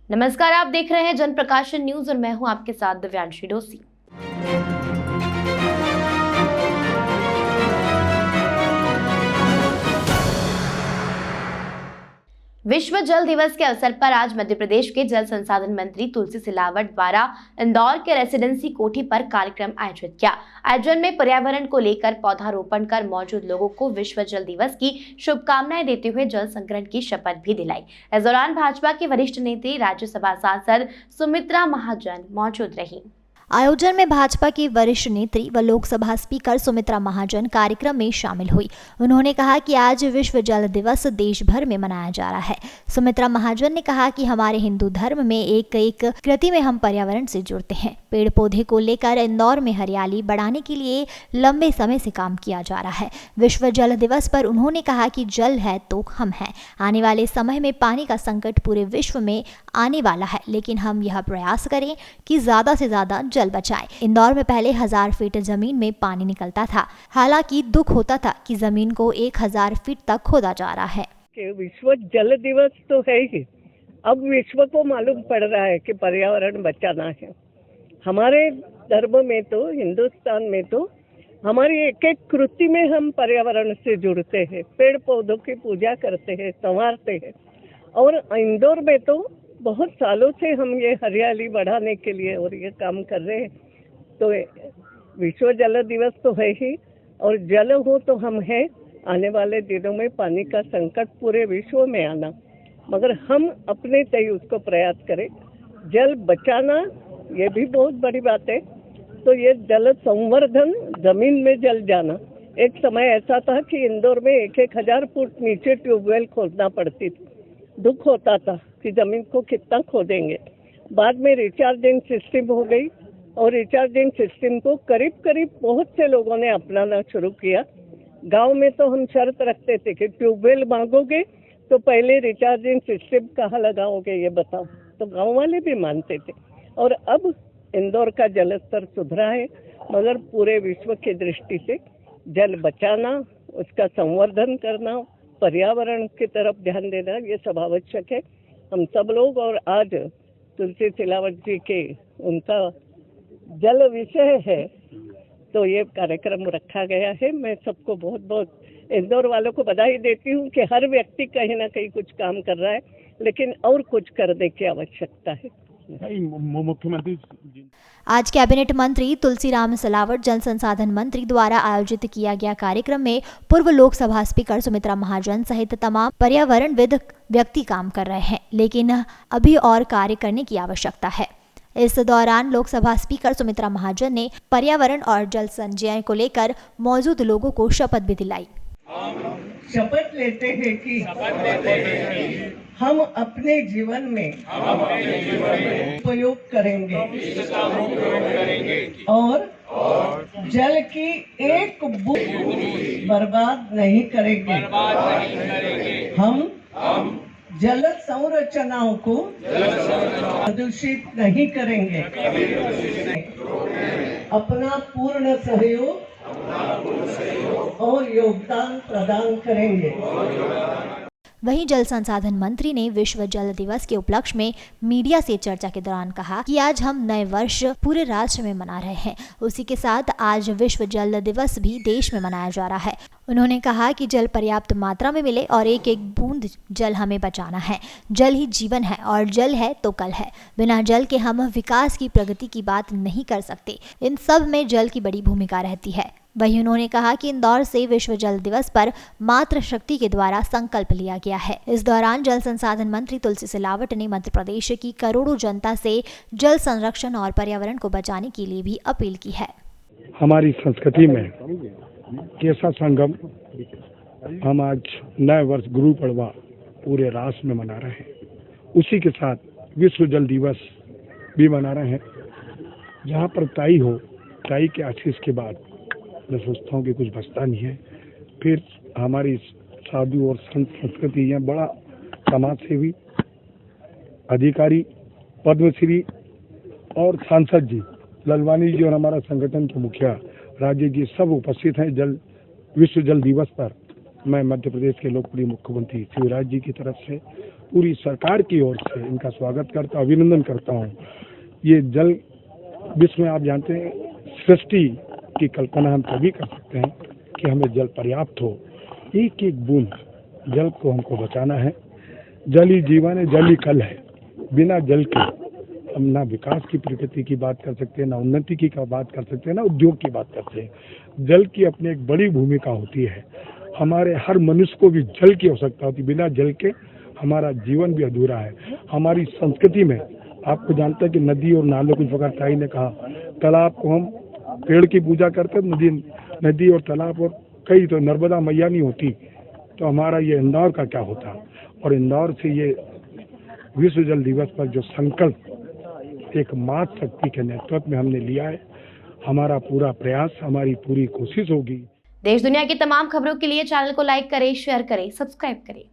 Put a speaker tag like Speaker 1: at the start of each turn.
Speaker 1: नमस्कार, आप देख रहे हैं जनप्रकाशन न्यूज और मैं हूं आपके साथ दिव्यांशी डोसी। विश्व जल दिवस के अवसर पर आज मध्य प्रदेश के जल संसाधन मंत्री तुलसी सिलावट द्वारा इंदौर के रेसिडेंसी कोठी पर कार्यक्रम आयोजित किया। आयोजन में पर्यावरण को लेकर पौधारोपण कर मौजूद लोगों को विश्व जल दिवस की शुभकामनाएं देते हुए जल संग्रहण की शपथ भी दिलाई। इस दौरान भाजपा के वरिष्ठ नेत्री राज्यसभा सांसद सुमित्रा महाजन मौजूद रही।
Speaker 2: आयोजन में भाजपा की वरिष्ठ नेत्री व लोकसभा स्पीकर सुमित्रा महाजन कार्यक्रम में शामिल हुई। उन्होंने कहा कि आज विश्व जल दिवस देश भर में मनाया जा रहा है। सुमित्रा महाजन ने कहा कि हमारे हिंदू धर्म में एक कृति में हम पर्यावरण से जुड़ते हैं। पेड़ पौधे को लेकर इंदौर में हरियाली बढ़ाने के लिए लंबे समय से काम किया जा रहा है। विश्व जल दिवस पर उन्होंने कहा कि जल है तो हम हैं। आने वाले समय में पानी का संकट पूरे विश्व में आने वाला है, लेकिन हम यह प्रयास करें कि ज्यादा से ज्यादा जल बचाएं। इंदौर में पहले 1000 फीट जमीन में पानी निकलता था, हालांकि दुख होता था कि जमीन को 1000 फीट तक खोदा जा रहा है।
Speaker 3: विश्व जल दिवस तो है ही, अब विश्व को मालूम पड़ रहा है कि पर्यावरण बचाना है। हमारे धर्म में तो, हिंदुस्तान में तो हमारी एक एक कृति में हम पर्यावरण से जुड़ते हैं, पेड़ पौधों की पूजा करते हैं, संवारते हैं। और इंदौर में तो बहुत सालों से हम ये हरियाली बढ़ाने के लिए और ये काम कर रहे हैं। तो विश्व जल दिवस तो है ही, और जल हो तो हम हैं। आने वाले दिनों में पानी का संकट पूरे विश्व में आना, मगर हम अपने तय उसको प्रयास करें। जल बचाना ये भी बहुत बड़ी बात है। तो ये जल संवर्धन, जमीन में जल जाना, एक समय ऐसा था कि इंदौर में 1000 फुट नीचे ट्यूबवेल खोदना पड़ती थी। दुख होता था कि जमीन को कितना खोदेंगे। बाद में रिचार्जिंग सिस्टम हो गई, और रिचार्जिंग सिस्टम को करीब करीब बहुत से लोगों ने अपनाना शुरू किया। गांव में तो हम शर्त रखते थे कि ट्यूबवेल मांगोगे तो पहले रिचार्जिंग सिस्टम कहाँ लगाओगे ये बताओ, तो गांव वाले भी मानते थे। और अब इंदौर का जल स्तर सुधरा है, मगर पूरे विश्व की दृष्टि से जल बचाना, उसका संवर्धन करना, पर्यावरण की तरफ ध्यान देना, ये सब आवश्यक है। हम सब लोग, और आज तुलसी सिलावट जी के उनका जल विषय है तो ये कार्यक्रम रखा गया है। मैं सबको बहुत बहुत इंदौर वालों को बधाई देती हूँ कि हर व्यक्ति कहीं ना कहीं कुछ काम कर रहा है, लेकिन और कुछ करने की आवश्यकता है।
Speaker 2: मुख्यमंत्री आज कैबिनेट मंत्री तुलसीराम सिलावट, जल संसाधन मंत्री द्वारा आयोजित किया गया कार्यक्रम में पूर्व लोकसभा स्पीकर सुमित्रा महाजन सहित तमाम पर्यावरणविद व्यक्ति काम कर रहे हैं, लेकिन अभी और कार्य करने की आवश्यकता है। इस दौरान लोकसभा स्पीकर सुमित्रा महाजन ने पर्यावरण और जल संचय को लेकर मौजूद लोगों को शपथ भी दिलाई।
Speaker 3: शपथ लेते हैं कि हम अपने जीवन में उपयोग करेंगे और जल की एक बूंद बर्बाद नहीं करेंगे। हम जल संरचनाओं को प्रदूषित नहीं करेंगे। अपना पूर्ण सहयोग और योगदान प्रदान करेंगे।
Speaker 2: वहीं जल संसाधन मंत्री ने विश्व जल दिवस के उपलक्ष्य में मीडिया से चर्चा के दौरान कहा कि आज हम नए वर्ष पूरे राष्ट्र में मना रहे हैं, उसी के साथ आज विश्व जल दिवस भी देश में मनाया जा रहा है। उन्होंने कहा कि जल पर्याप्त मात्रा में मिले और एक एक बूंद जल हमें बचाना है। जल ही जीवन है और जल है तो कल है। बिना जल के हम विकास की प्रगति की बात नहीं कर सकते। इन सब में जल की बड़ी भूमिका रहती है। वहीं उन्होंने कहा कि इंदौर से विश्व जल दिवस पर मातृ शक्ति के द्वारा संकल्प लिया गया है। इस दौरान जल संसाधन मंत्री तुलसी सिलावट ने मध्य प्रदेश की करोड़ों जनता से जल संरक्षण और पर्यावरण को बचाने के लिए भी अपील की है।
Speaker 4: हमारी संस्कृति में कैसा संगम, हम आज नए वर्ष गुरु पड़वा पूरे राष्ट्र में मना रहे हैं। उसी के साथ विश्व जल दिवस भी मना रहे हैं। जहाँ पर ताई हो, ताई के आशीष के बाद मैं सोचता हूँ कि कुछ बचता नहीं है। फिर हमारी साधु और संत संस्कृति, यहाँ बड़ा समाज सेवी, अधिकारी, पद्मश्री और सांसद जी, ललवानी जी और हमारा संगठन के मुखिया राज्य जी सब उपस्थित हैं। विश्व जल दिवस पर मैं मध्य प्रदेश के लोकप्रिय मुख्यमंत्री शिवराज जी की तरफ से पूरी सरकार की ओर से इनका स्वागत करता हूँ, अभिनंदन करता हूँ। ये जल विश्व में आप जानते हैं सृष्टि की कल्पना हम तभी कर सकते हैं कि हमें जल पर्याप्त हो। एक एक बूंद जल को हमको बचाना है। जल ही जीवन है, जल ही कल है। बिना जल के हम ना विकास की प्रगति की बात कर सकते हैं, ना उन्नति की बात कर सकते हैं, ना उद्योग की बात करते हैं। जल की अपनी एक बड़ी भूमिका होती है। हमारे हर मनुष्य को भी जल की आवश्यकता होती है। बिना जल के हमारा जीवन भी अधूरा है। हमारी संस्कृति में आपको जानते हैं कि नदी और नालों को प्रकार ताई ने कहा, तालाब को हम पेड़ की पूजा करते, नदी और तालाब और कई तो नर्मदा मैया नहीं होती तो हमारा ये इंदौर का क्या होता। और इंदौर से ये विश्व जल दिवस पर जो संकल्प एक मातृ शक्ति के नेतृत्व में हमने लिया है, हमारा पूरा प्रयास, हमारी पूरी कोशिश होगी।
Speaker 1: देश दुनिया की तमाम खबरों के लिए चैनल को लाइक करें, शेयर करें, सब्सक्राइब करें।